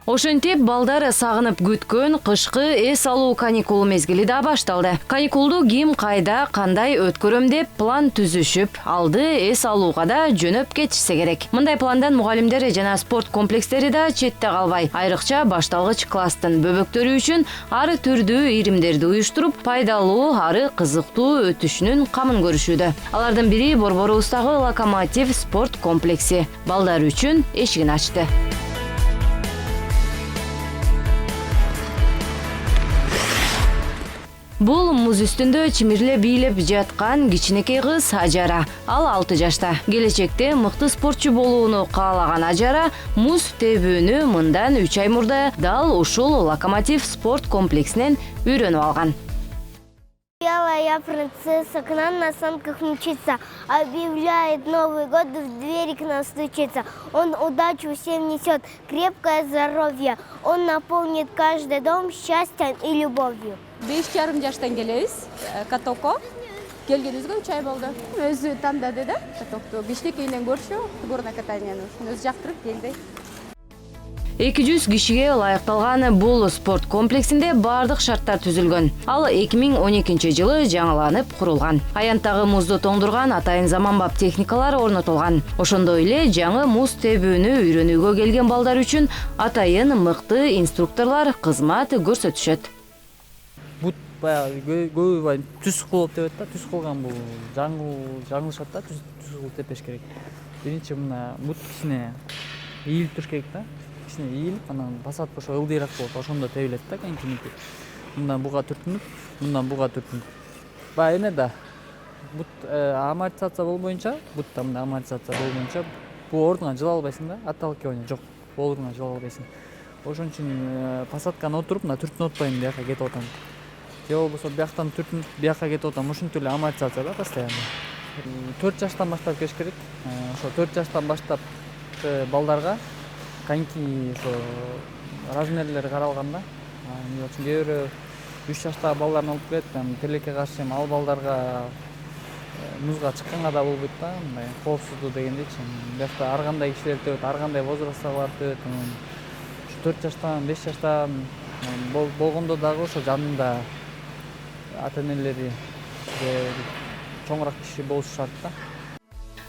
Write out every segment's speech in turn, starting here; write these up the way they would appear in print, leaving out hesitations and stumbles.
Ошентип балдар сагынып күткөн кышкы эс алуу каникул мезгили да башталды. Каникулду ким кайда кандай өткөрөм деп план түзүшүп, алды эс алууга да жөнөп кетишсе керек. Мындай пландан мугалимдер жана спорт комплекстери да четте калбай, айрыкча башталгыч класстын бөбөктөрү үчүн ар түрдүү иримдерди уюштуруп, пайдалуу, ары кызыктуу өтүшүнүн камын көрүшүүдө. Алардын бири Борборубуздагы Локомотив спорт комплекси балдар үчүн эшигин ачты. Бул муз үстүндө чимирле бийлеп жаткан кичинекей кыз Ажара. Ал 6 жашта. Келечекте мыкты спортчу болууну каалаган Ажара муз тебүүнү мындан 3 ай мурда дал ушул Локомотив спорт комплексинен үйрөнүп алган. Я принцесса, к нам на санках мчится, объявляет Новый год, в двери к нам стучится. Он удачу всем несет, крепкое здоровье, он наполнит каждый дом счастьем и любовью. 5,5 жаштан келебиз, катокко. Келгенибизге 3 ай болду. Өзү тандады да, катокту. Кичинекейинен көрчү, горное катанияны. Өзү жактырып келди. 200 кишиге ылайыкталган бул спорт комплексинде бардык шарттар түзүлгөн. Ал 2012 жылы жаңыланып курулган. Аянттагы музду тоңдурган атайын заманбап техникалар орнотулган. Ошондой эле жаңы муз тебүүнү үйрөнүүгө келген балдар үчүн атайын мыкты инструкторлор кызмат көрсөтүшөт. Бут баягы көбү түз кылып деп атат, түз кылган бул жаңылышат да, түз кылып тепеш керек. Биринчи мына бут кичине ийилип туруш керек да. Ийилип, анан басат ошо ылдыйраак болот, ошондо тебилет да кенчиники. Мындан буга түртүнүп, мындан буга түртүнүп. Баягы эме да. Бут амортизация болбоюнча, бутта мындай амортизация болбоюнча, бул ордуңа жыла албайсың да, отталкивание жок. Ордуңа жыла албайсың. Ошон үчүн посадканы отуруп, мына түртүнүп отпайм, бияка кетип атам. Же болбосо бияктан түртүнүп, бияка кетип атам, ушинтип эле амортизация да постоянно. 4 жаштан баштап келиш керек. Ошо 4 жаштан баштап балдарга канки ошо размерлери каралган да. Эмне үчүн кээ бирөө 3 жаштагы балдарын алып келет, тилекке каршы ал балдарга музга чыкканга да болбойт да, мындай коопсуздуу дегендейчи. Биякта ар кандай кишилер тебет, ар кандай возрасттагылар тебет. 4 жаштан, 5 жаштан болгондо дагы ошо жанында ата-энелери чоңураак киши болушу шарт да.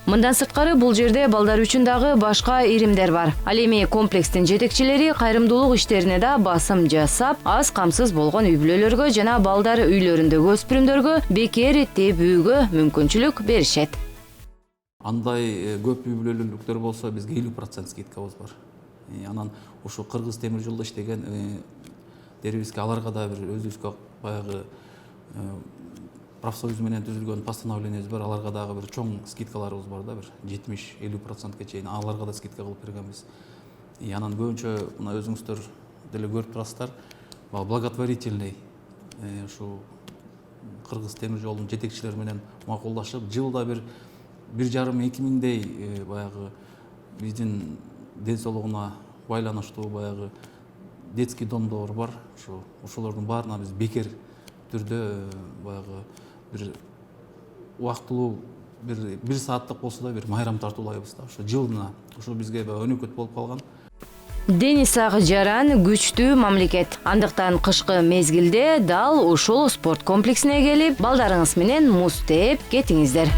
Мындан сырткары бул жерде балдар үчүн дагы башка иримдер бар. Ал эми комплекстин жетекчилери кайрымдуулук иштерине да басым жасап, аз камсыз болгон үй бүлөлөргө жана балдар үйлөрүндөгү өспүрүмдөргө бекер тебүүгө мүмкүнчүлүк беришет. Андай көп үй бүлөлүүлүктөр болсо бизге 50% скидкабыз бар. Анан ошо Кыргыз темир жолдо иштеген дерибизге аларга да бир өзүбүзгө баягы профсоюз менен түзүлгөн постановлениебиз бар, аларга дагы бир чоң скидкаларыбыз бар да, бир 70-50%га чейин аларга да скидка кылып бергенбиз. Анан көбүнчө мына өзүңүздөр деле көрүп турасыздар, благотворительный ушу Кыргыз темир жолдун жетекчилери менен макулдашып, жылда бир 1,5-2 миңдей баягы биздин ден соолугуна байланыштуу баягы детский домдор бар. Ошолордун баарына биз бекер түрдө баягы бир убактылуу бир сааттык болсо да бир майрам тартуулайбыз да. Ошо жылына ошо бизге өнөкөт болуп калган. Дениз Жаран күчтүү мамлекет. Андыктан кышкы мезгилде дал ушул спорт комплексине келип, балдарыңыз менен муз тээп кетиңиздер.